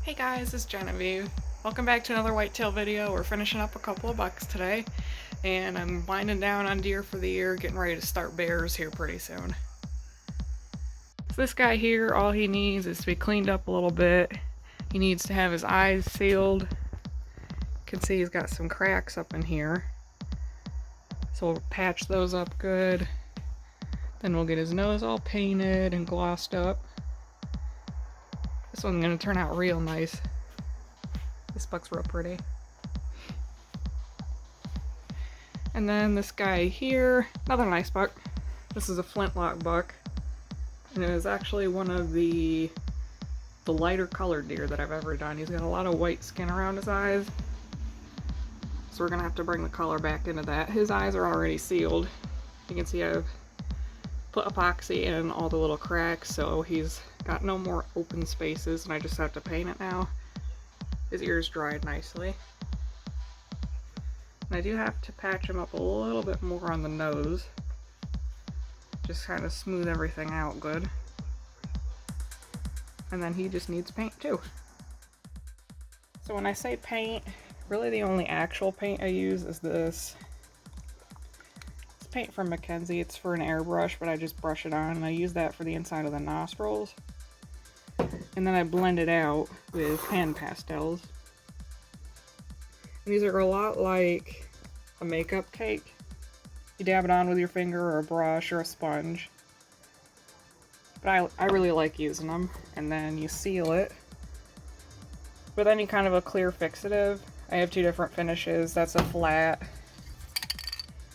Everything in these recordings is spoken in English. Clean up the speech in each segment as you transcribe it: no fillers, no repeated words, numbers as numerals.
Hey guys, it's Genevieve. Welcome back to another whitetail video. We're finishing up a couple of bucks today, and I'm winding down on deer for the year, getting ready to start bears here pretty soon. So this guy here, all he needs is to be cleaned up a little bit. He needs to have his eyes sealed. You can see he's got some cracks up in here. So we'll patch those up good. Then we'll get his nose all painted and glossed up. This one's gonna turn out real nice. This buck's real pretty. And then this guy here, another nice buck. This is a flintlock buck. And it is actually one of the lighter colored deer that I've ever done. He's got a lot of white skin around his eyes. So we're gonna have to bring the color back into that. His eyes are already sealed. You can see I've put epoxy in all the little cracks, so he's got no more open spaces, and I just have to paint it now. His ears dried nicely. And I do have to patch him up a little bit more on the nose. Just kind of smooth everything out good. And then he just needs paint too. So when I say paint, really the only actual paint I use is this. It's paint from Mackenzie. It's for an airbrush, but I just brush it on, and I use that for the inside of the nostrils. And then I blend it out with pan pastels. And these are a lot like a makeup cake. You dab it on with your finger or a brush or a sponge. But I really like using them. And then you seal it with any kind of a clear fixative. I have two different finishes. That's a flat.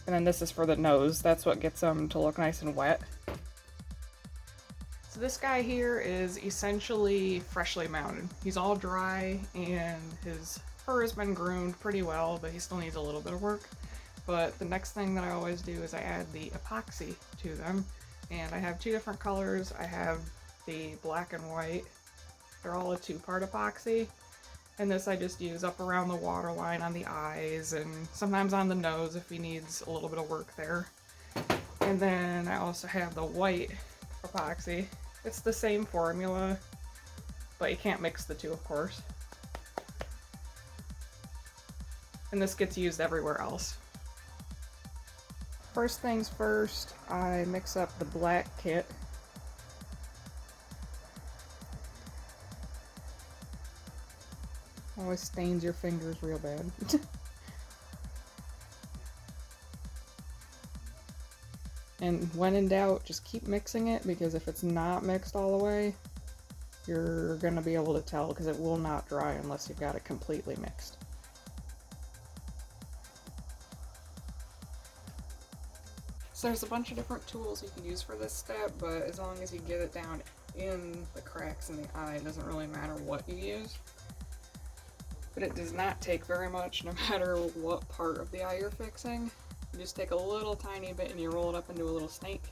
And then this is for the nose. That's what gets them to look nice and wet. So this guy here is essentially freshly mounted. He's all dry and his fur has been groomed pretty well, but he still needs a little bit of work. But the next thing that I always do is I add the epoxy to them. And I have two different colors. I have the black and white. They're all a 2-part epoxy. And this I just use up around the waterline on the eyes and sometimes on the nose if he needs a little bit of work there. And then I also have the white epoxy. It's the same formula, but you can't mix the two, of course. And this gets used everywhere else. First things first, I mix up the black kit. Always stains your fingers real bad. And when in doubt, just keep mixing it, because if it's not mixed all the way, you're gonna be able to tell, because it will not dry unless you've got it completely mixed. So there's a bunch of different tools you can use for this step, but as long as you get it down in the cracks in the eye, it doesn't really matter what you use. But it does not take very much, no matter what part of the eye you're fixing. You just take a little tiny bit and you roll it up into a little snake.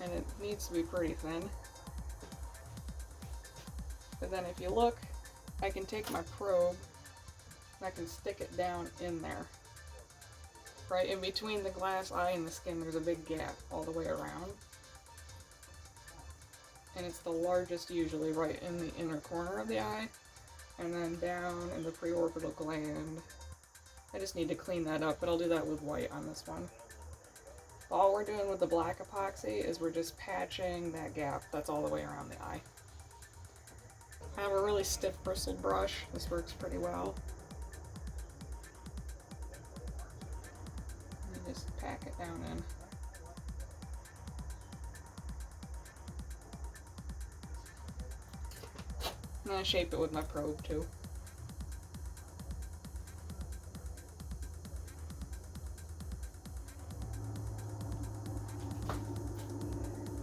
And it needs to be pretty thin. But then if you look, I can take my probe and I can stick it down in there. Right in between the glass eye and the skin, there's a big gap all the way around. And it's the largest usually right in the inner corner of the eye. And then down in the preorbital gland. I just need to clean that up, but I'll do that with white on this one. All we're doing with the black epoxy is we're just patching that gap that's all the way around the eye. I have a really stiff bristled brush. This works pretty well. And just pack it down in. And then I shape it with my probe too.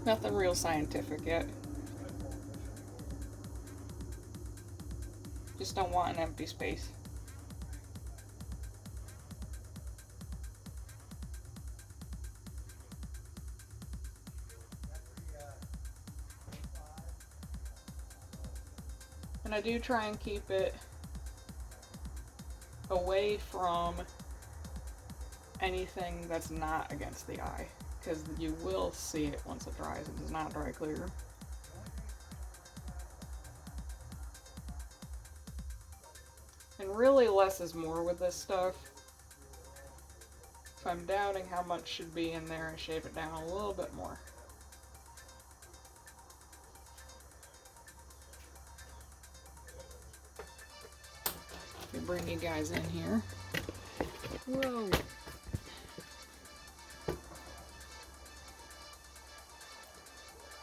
Nothing real scientific yet. Just don't want an empty space. And I do try and keep it away from anything that's not against the eye, because you will see it once it dries. It does not dry clear. And really less is more with this stuff. If I'm doubting how much should be in there, I shave it down a little bit more. Let me bring you guys in here. Whoa!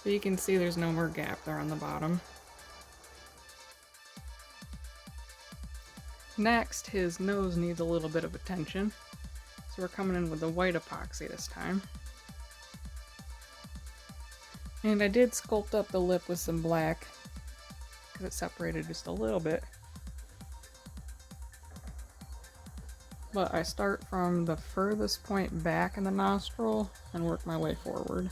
So you can see there's no more gap there on the bottom. Next, his nose needs a little bit of attention. So we're coming in with the white epoxy this time. And I did sculpt up the lip with some black because it separated just a little bit. But I start from the furthest point back in the nostril and work my way forward.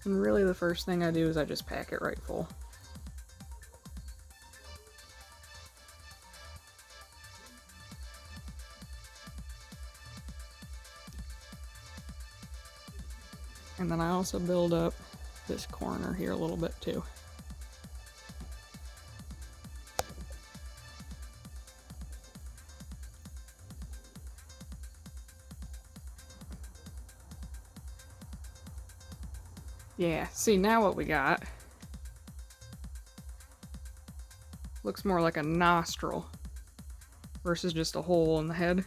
And really the first thing I do is I just pack it right full. And then I also build up this corner here a little bit too. Yeah, see now what we got looks more like a nostril versus just a hole in the head.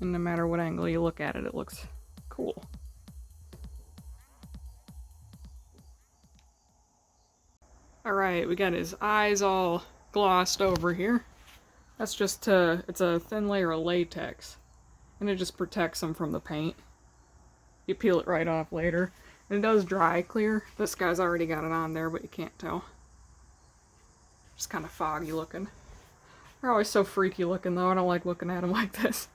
And no matter what angle you look at it, it looks cool. Alright, we got his eyes all glossed over here. That's just it's a thin layer of latex, and it just protects them from the paint. You peel it right off later, and it does dry clear. This guy's already got it on there, but you can't tell. Just kind of foggy looking. They're always so freaky looking though, I don't like looking at them like this.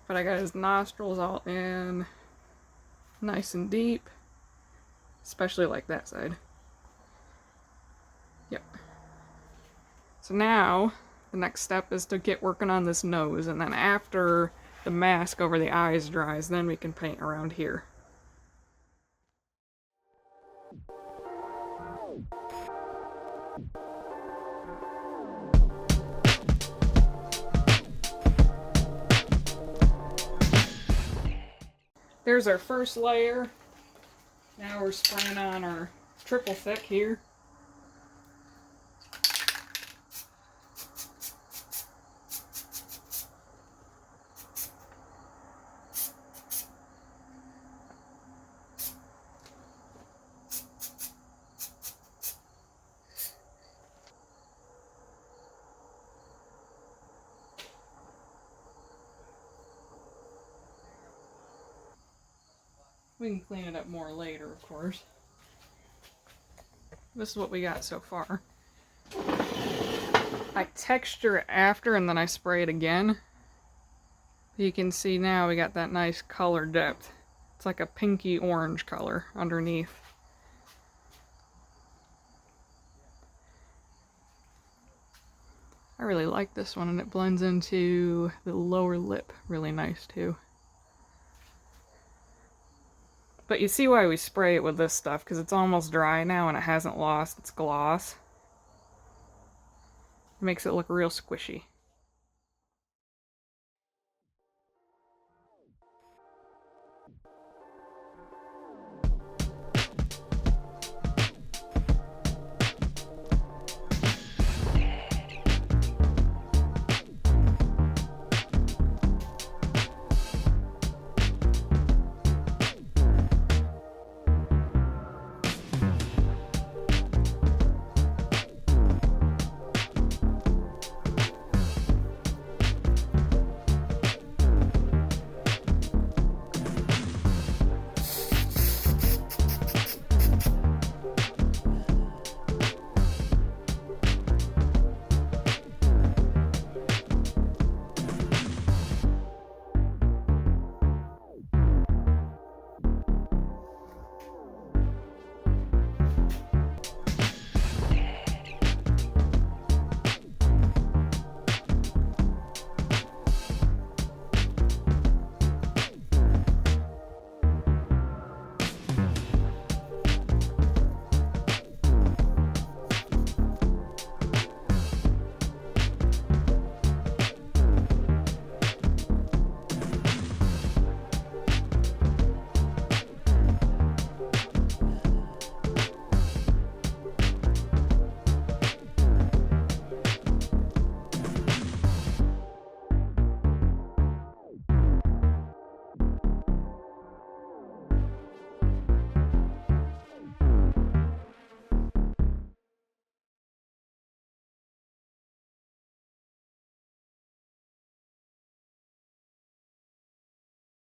But I got his nostrils all in nice and deep, especially like that side. Yep. So now, the next step is to get working on this nose, and then after the mask over the eyes dries, then we can paint around here. There's our first layer. Now we're spraying on our triple thick here. We can clean it up more later, of course. This is what we got so far. I texture it after and then I spray it again. You can see now we got that nice color depth. It's like a pinky orange color underneath. I really like this one, and it blends into the lower lip really nice too. But you see why we spray it with this stuff, because it's almost dry now and it hasn't lost its gloss. It makes it look real squishy.